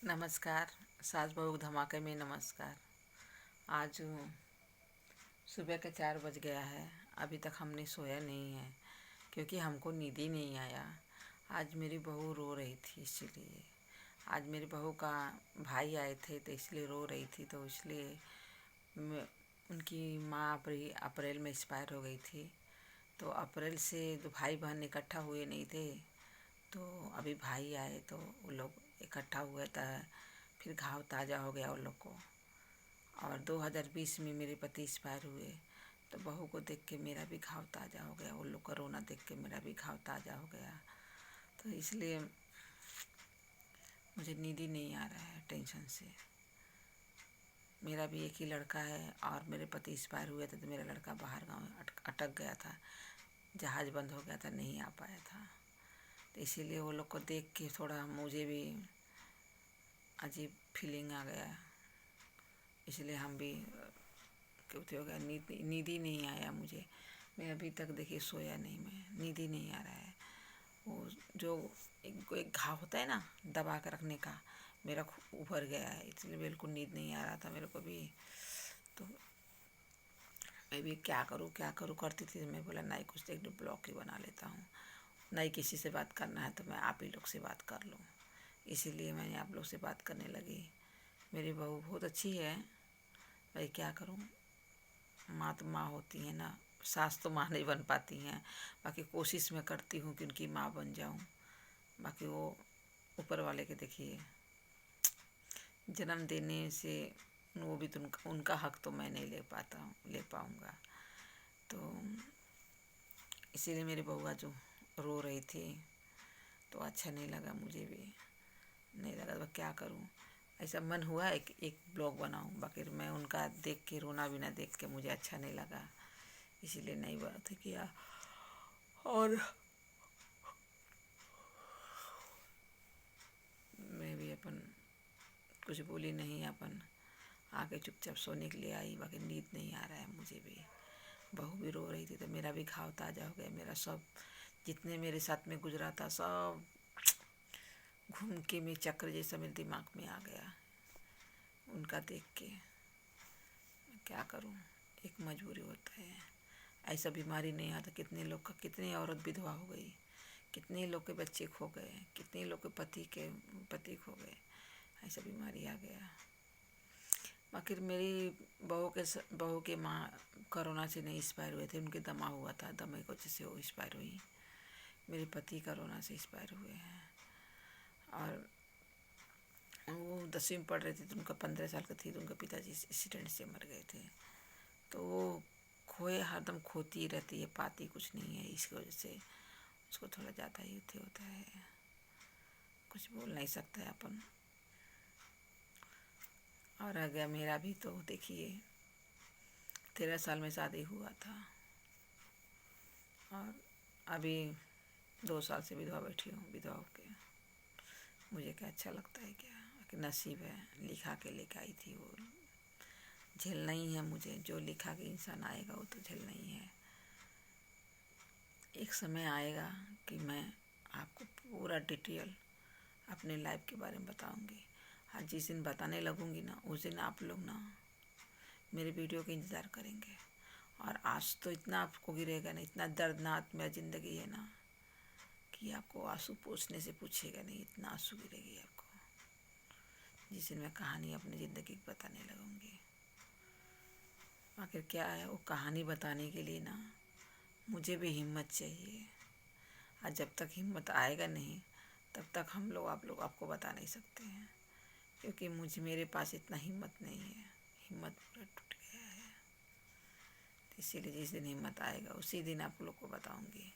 नमस्कार। सास बहू धमाके में नमस्कार। आज सुबह के 4 बज गया है, अभी तक हमने सोया नहीं है क्योंकि हमको नींद ही नहीं आया। आज मेरी बहू रो रही थी, इसलिए आज मेरी बहू का भाई आए थे तो इसलिए रो रही थी। तो इसलिए उनकी माँ अप्रैल में एक्सपायर हो गई थी। तो अप्रैल से तो भाई बहन इकट्ठा हुए नहीं थे, तो अभी भाई आए तो वो लोग इकट्ठा हुए था, फिर घाव ताज़ा हो गया उन लोग को। और 2020 में मेरे पति एक्सपायर हुए, तो बहू को देख के मेरा भी घाव ताज़ा हो गया। उन लोग का रोना देख के मेरा भी घाव ताज़ा हो गया। तो इसलिए मुझे नींद ही नहीं आ रहा है टेंशन से। मेरा भी एक ही लड़का है और मेरे पति एक्सपायर हुए थे तो मेरा लड़का बाहर गाँव अटक गया था, जहाज़ बंद हो गया था, नहीं आ पाया था। तो इसीलिए वो लोग को देख के थोड़ा मुझे भी अजीब फीलिंग आ गया, इसलिए हम भी क्यों हो गया। नींद ही नहीं आया मुझे। मैं अभी तक देखिए सोया नहीं, मैं नींद ही नहीं आ रहा है। वो जो एक घाव होता है ना दबा कर रखने का, मेरा उभर गया है, इसलिए बिल्कुल नींद नहीं आ रहा था मेरे को भी। तो मैं भी क्या करूँ करती थी। मैं बोला नहीं, कुछ एक ब्लॉग ही बना लेता हूँ, नहीं किसी से बात करना है तो मैं आप ही लोग से बात कर लूँ। इसीलिए मैंने आप लोग से बात करने लगी। मेरी बहू बहुत अच्छी है, भाई क्या करूँ, माँ तो माँ होती है ना, सास तो माँ नहीं बन पाती हैं। बाकी कोशिश मैं करती हूँ कि उनकी माँ बन जाऊँ। बाकी वो ऊपर वाले के देखिए, जन्म देने से वो भी तो उनका हक तो मैं नहीं ले पाऊँगा। तो इसीलिए मेरी बहू जो रो रही थी तो अच्छा नहीं लगा, मुझे भी नहीं लगा। तो क्या करूं, ऐसा मन हुआ एक ब्लॉग बनाऊं, बाकी मैं उनका देख के रोना भी ना देख के मुझे अच्छा नहीं लगा, इसीलिए नहीं बात किया। और मैं भी अपन कुछ बोली नहीं, अपन आके चुपचाप सोने के लिए आई। बाकी नींद नहीं आ रहा है मुझे भी। बहू भी रो रही थी तो मेरा भी घाव ताज़ा हो गया। मेरा सब जितने मेरे साथ में गुजरा था सब घूम के मेरे चक्र जैसा मेरे दिमाग में आ गया उनका देख के। क्या करूं, एक मजबूरी होता है। ऐसा बीमारी नहीं आता, कितने लोग का, कितनी औरत विधवा हो गई, कितने लोग के बच्चे खो गए, कितने लोग के पति खो गए, ऐसा बीमारी आ गया। बाकी मेरी बहू के माँ कोरोना से नहीं एक्सपायर हुए थे, उनके दमा हुआ था, दमे को जैसे वो एक्सपायर हुई। मेरे पति कोरोना से एक्सपायर हुए हैं। और वो 10वीं में पढ़ रहे थे तो उनका 15 साल का थी तो उनका पिताजी एक्सीडेंट से मर गए थे। तो वो खोए हरदम खोती रहती है, पाती कुछ नहीं है, इसकी वजह से उसको थोड़ा ज़्यादा ही होता है। कुछ बोल नहीं सकता है अपन। और आ गया मेरा भी, तो देखिए 13 साल में शादी हुआ था और अभी 2 साल से विधवा बैठी हूँ। विधवा होके मुझे क्या अच्छा लगता है क्या, कि नसीब है, लिखा के लेके आई थी वो। झेलना ही है मुझे, जो लिखा के इंसान आएगा वो तो झेलना ही है। एक समय आएगा कि मैं आपको पूरा डिटेल अपने लाइफ के बारे में बताऊंगी। आज जिस दिन बताने लगूंगी ना, उस दिन आप लोग ना मेरे वीडियो का इंतज़ार करेंगे। और आज तो इतना आपको गिरेगा ना, इतना दर्दनाक मेरा ज़िंदगी है ना कि आपको आंसू पोंछने से पूछेगा नहीं, इतना आंसू गिरेगी आपको जिस दिन मैं कहानी अपनी ज़िंदगी की बताने लगूंगी। आखिर क्या है, वो कहानी बताने के लिए ना मुझे भी हिम्मत चाहिए। और जब तक हिम्मत आएगा नहीं तब तक आप लोग आपको बता नहीं सकते हैं, क्योंकि मेरे पास इतना हिम्मत नहीं है। हिम्मत पूरा टूट गया है। इसीलिए जिस दिन हिम्मत आएगा उसी दिन आप लोग को बताऊंगी।